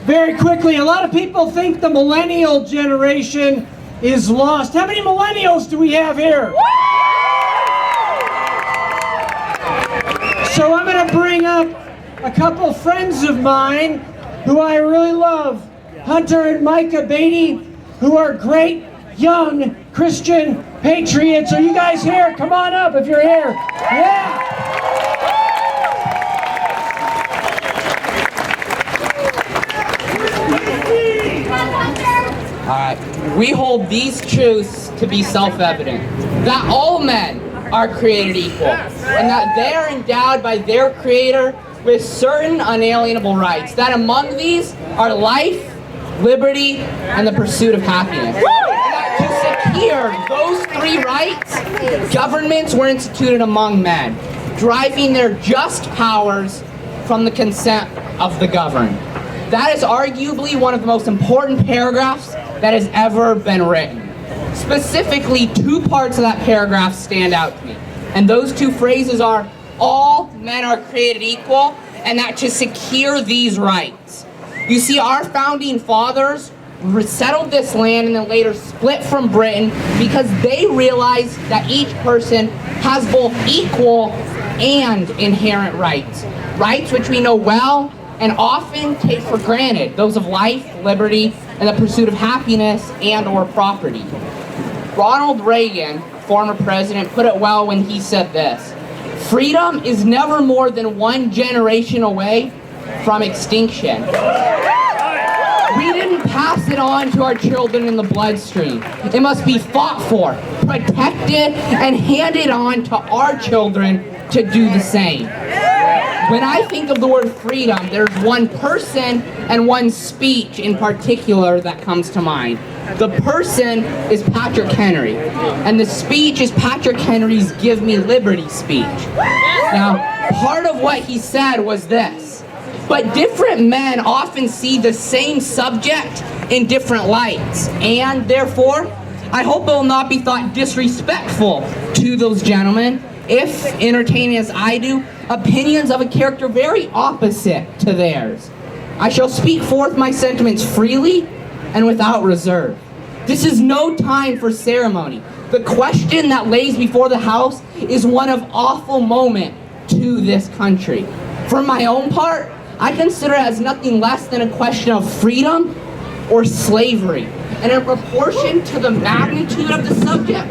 very quickly, a lot of people think the millennial generation is lost. How many millennials do we have here? So I'm going to bring up a couple friends of mine who I really love, Hunter and Micah Beatty, who are great young Christian patriots. Are you guys here? Come on up if you're here. Yeah. All right. We hold these truths to be self-evident, that all men are created equal, and that they are endowed by their Creator with certain unalienable rights, that among these are life, liberty, and the pursuit of happiness. And that to secure those three rights, governments were instituted among men, driving their just powers from the consent of the governed. That is arguably one of the most important paragraphs that has ever been written. Specifically, two parts of that paragraph stand out to me. And those two phrases are, all men are created equal, and that to secure these rights. You see, our founding fathers resettled this land and then later split from Britain because they realized that each person has both equal and inherent rights. Rights which we know well and often take for granted, those of life, liberty, and the pursuit of happiness and or property. Ronald Reagan, former president, put it well when he said this: freedom is never more than one generation away from extinction. We didn't pass it on to our children in the bloodstream. It must be fought for, protected, and handed on to our children to do the same. When I think of the word freedom, there's one person and one speech in particular that comes to mind. The person is Patrick Henry, and the speech is Patrick Henry's Give Me Liberty speech. Now, part of what he said was this: but different men often see the same subject in different lights, and therefore, I hope it will not be thought disrespectful to those gentlemen if, entertaining as I do, opinions of a character very opposite to theirs. I shall speak forth my sentiments freely and without reserve. This is no time for ceremony. The question that lays before the House is one of awful moment to this country. For my own part, I consider it as nothing less than a question of freedom or slavery. And in proportion to the magnitude of the subject,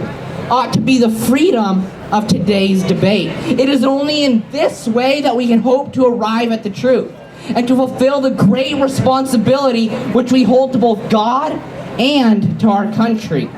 ought to be the freedom of today's debate. It is only in this way that we can hope to arrive at the truth and to fulfill the great responsibility which we hold to both God and to our country.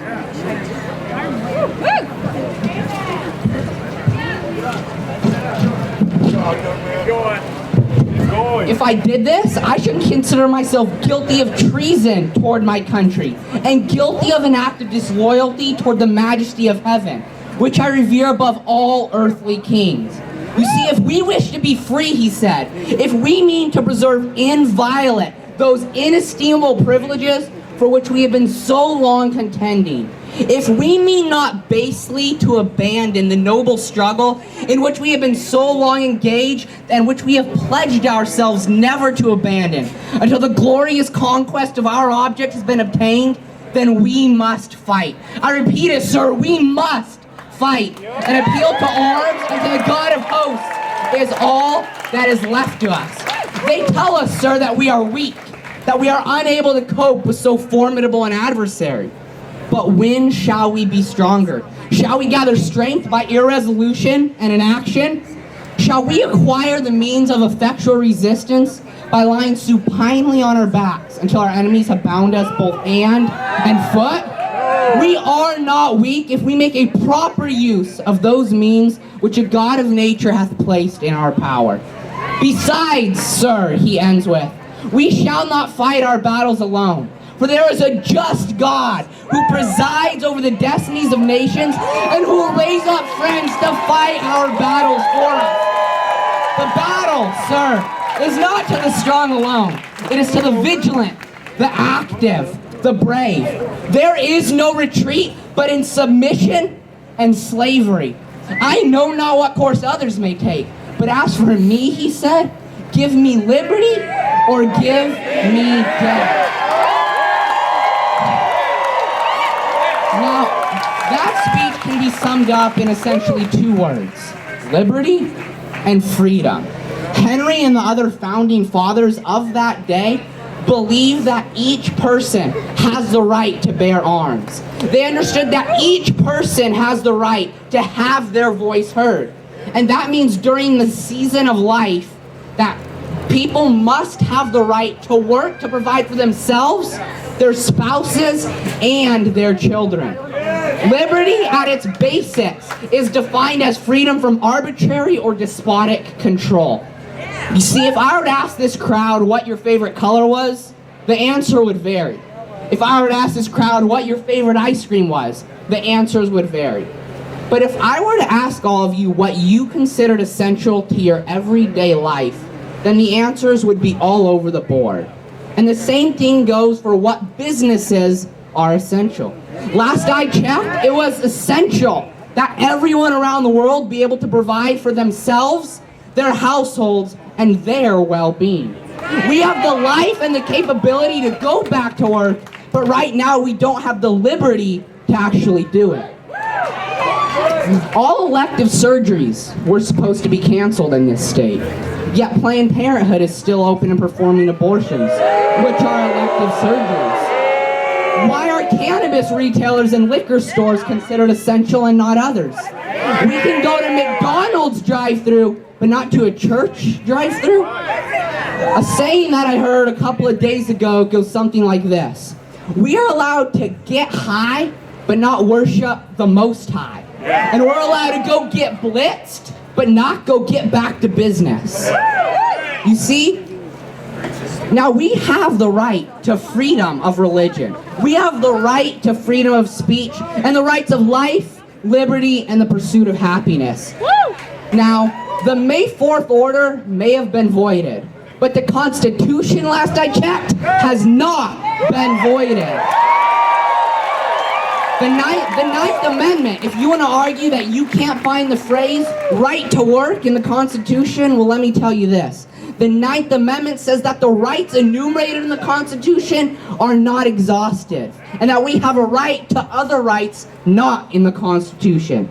If I did this, I should consider myself guilty of treason toward my country and guilty of an act of disloyalty toward the majesty of heaven, which I revere above all earthly kings. You see, if we wish to be free, he said, if we mean to preserve inviolate those inestimable privileges for which we have been so long contending, if we mean not basely to abandon the noble struggle in which we have been so long engaged and which we have pledged ourselves never to abandon until the glorious conquest of our object has been obtained, then we must fight. I repeat it, sir, we must fight. An appeal to arms and to the God of hosts is all that is left to us. They tell us, sir, that we are weak, that we are unable to cope with so formidable an adversary. But when shall we be stronger? Shall we gather strength by irresolution and inaction? Shall we acquire the means of effectual resistance by lying supinely on our backs until our enemies have bound us both hand and foot? We are not weak if we make a proper use of those means which a God of nature hath placed in our power. Besides, sir, he ends with, we shall not fight our battles alone. For there is a just God who presides over the destinies of nations and who will raise up friends to fight our battles for us. The battle, sir, is not to the strong alone. It is to the vigilant, the active, the brave. There is no retreat but in submission and slavery. I know not what course others may take, but as for me, he said, give me liberty or give me death. Now, that speech can be summed up in essentially 2 words: liberty and freedom. Henry and the other founding fathers of that day believed that each person has the right to bear arms. They understood that each person has the right to have their voice heard. And that means during the season of life that people must have the right to work to provide for themselves, their spouses, and their children. Liberty at its basics is defined as freedom from arbitrary or despotic control. You see, if I were to ask this crowd what your favorite color was, the answer would vary. If I were to ask this crowd what your favorite ice cream was, the answers would vary. But if I were to ask all of you what you considered essential to your everyday life, then the answers would be all over the board. And the same thing goes for what businesses are essential. Last I checked, it was essential that everyone around the world be able to provide for themselves, their households, and their well-being. We have the life and the capability to go back to work, but right now we don't have the liberty to actually do it. All elective surgeries were supposed to be canceled in this state, yet Planned Parenthood is still open and performing abortions, which are elective surgeries. Why are cannabis retailers and liquor stores considered essential and not others? We can go to McDonald's drive-thru, but not to a church drive-thru? A saying that I heard a couple of days ago goes something like this: we are allowed to get high, but not worship the Most High. And we're allowed to go get blitzed, but not go get back to business. You see? Now we have the right to freedom of religion. We have the right to freedom of speech and the rights of life, liberty, and the pursuit of happiness. Now, the May 4th order may have been voided, but the Constitution, last I checked, has not been voided. The Ninth Amendment, if you want to argue that you can't find the phrase right to work in the Constitution, well, let me tell you this. The Ninth Amendment says that the rights enumerated in the Constitution are not exhaustive, and that we have a right to other rights not in the Constitution.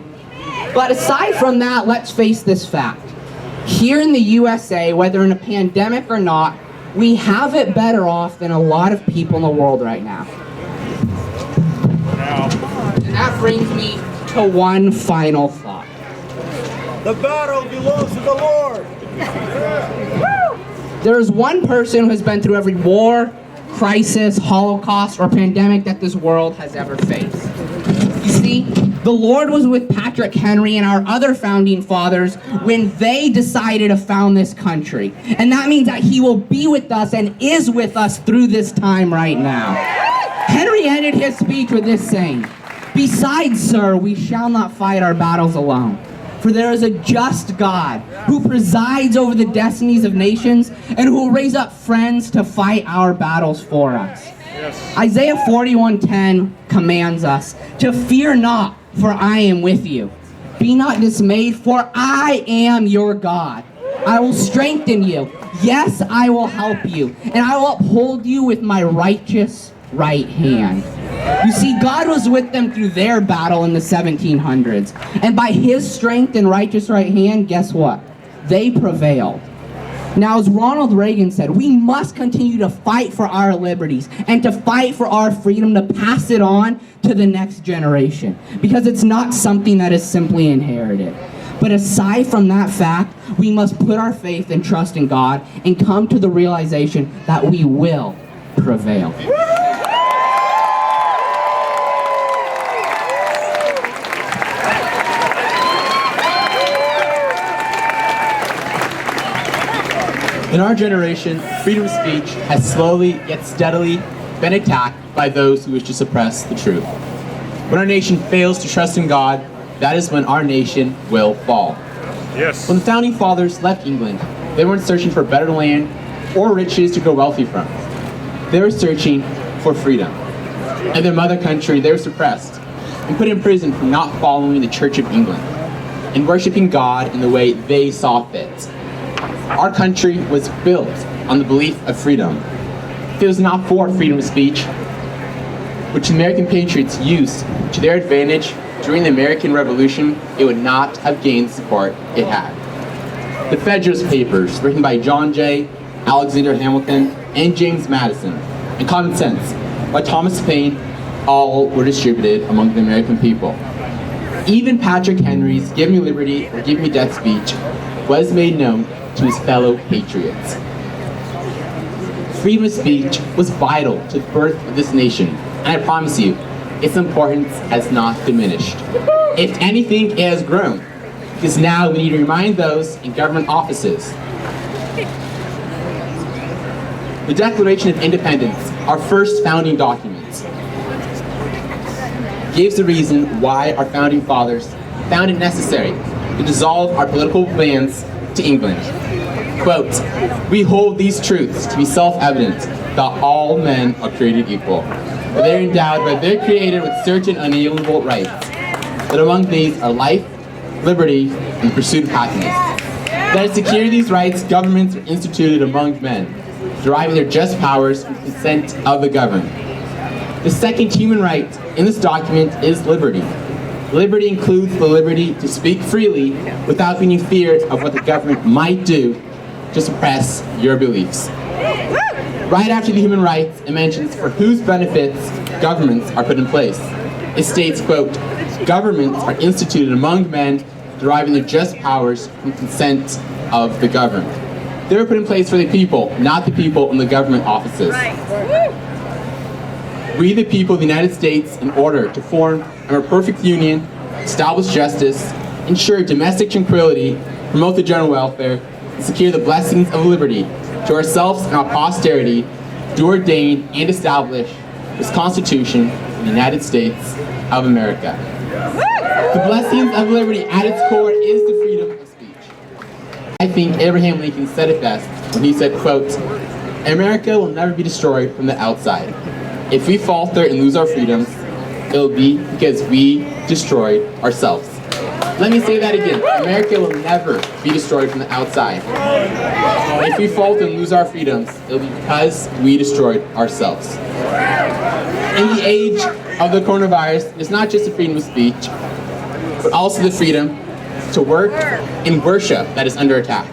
But aside from that, let's face this fact. Here in the USA, whether in a pandemic or not, we have it better off than a lot of people in the world right now. And that brings me to one final thought. The battle belongs to the Lord. There is one person who has been through every war, crisis, holocaust, or pandemic that this world has ever faced. You see, the Lord was with Patrick Henry and our other founding fathers when they decided to found this country. And that means that He will be with us and is with us through this time right now. Henry ended his speech with this saying: "Besides, sir, we shall not fight our battles alone. For there is a just God who presides over the destinies of nations and who will raise up friends to fight our battles for us." Yes. Isaiah 41:10 commands us to fear not, for I am with you. Be not dismayed, for I am your God. I will strengthen you. Yes, I will help you, and I will uphold you with my righteous right hand. You see, God was with them through their battle in the 1700s. And by His strength and righteous right hand, guess what? They prevailed. Now, as Ronald Reagan said, we must continue to fight for our liberties and to fight for our freedom to pass it on to the next generation. Because it's not something that is simply inherited. But aside from that fact, we must put our faith and trust in God and come to the realization that we will prevail. In our generation, freedom of speech has slowly yet steadily been attacked by those who wish to suppress the truth. When our nation fails to trust in God, that is when our nation will fall. Yes. When the founding fathers left England, they weren't searching for better land or riches to grow wealthy from. They were searching for freedom. In their mother country, they were suppressed and put in prison for not following the Church of England and worshiping God in the way they saw fit. Our country was built on the belief of freedom. If it was not for freedom of speech, which American patriots used to their advantage during the American Revolution, it would not have gained the support it had. The Federalist Papers, written by John Jay, Alexander Hamilton, and James Madison, and Common Sense by Thomas Paine, all were distributed among the American people. Even Patrick Henry's "Give Me Liberty or Give Me Death" speech was made known to his fellow patriots. Freedom of speech was vital to the birth of this nation, and I promise you, its importance has not diminished. If anything, it has grown, because now we need to remind those in government offices. The Declaration of Independence, our first founding document, gives the reason why our founding fathers found it necessary to dissolve our political bands to England. Quote, "We hold these truths to be self-evident, that all men are created equal, that they are endowed by their Creator with certain unalienable rights, that among these are life, liberty, and the pursuit of happiness. That to secure these rights, governments are instituted among men, deriving their just powers from the consent of the governed. The second human right in this document is liberty. Liberty includes the liberty to speak freely without being in fear of what the government might do to suppress your beliefs." Right after the human rights, it mentions for whose benefits governments are put in place. It states, quote, "Governments are instituted among men, deriving their just powers from consent of the governed." They were put in place for the people, not the people in the government offices. We, the people of the United States, in order to form a more perfect union, establish justice, ensure domestic tranquility, promote the general welfare, and secure the blessings of liberty to ourselves and our posterity, do ordain and establish this Constitution of the United States of America. The blessings of liberty at its core is the freedom of speech. I think Abraham Lincoln said it best when he said, quote, "America will never be destroyed from the outside. If we falter and lose our freedoms, it'll be because we destroyed ourselves." Let me say that again. America will never be destroyed from the outside. If we falter and lose our freedoms, it'll be because we destroyed ourselves. In the age of the coronavirus, it's not just the freedom of speech, but also the freedom to work and worship that is under attack.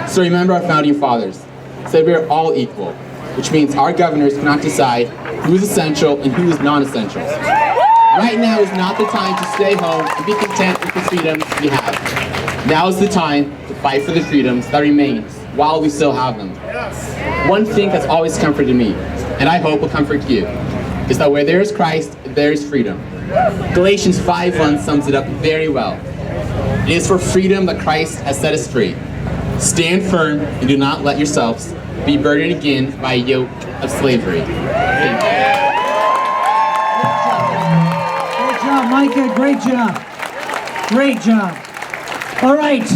So remember our founding fathers said we are all equal, which means our governors cannot decide who is essential and who is non-essential. Right now is not the time to stay home and be content with the freedoms we have. Now is the time to fight for the freedoms that remain while we still have them. One thing that's always comforted me, and I hope will comfort you, is that where there is Christ, there is freedom. Galatians 5:1 sums it up very well. It is for freedom that Christ has set us free. Stand firm and do not let yourselves be burdened again by a yoke of slavery. Thank you. Great job, Micah. Great job. Great job. All right.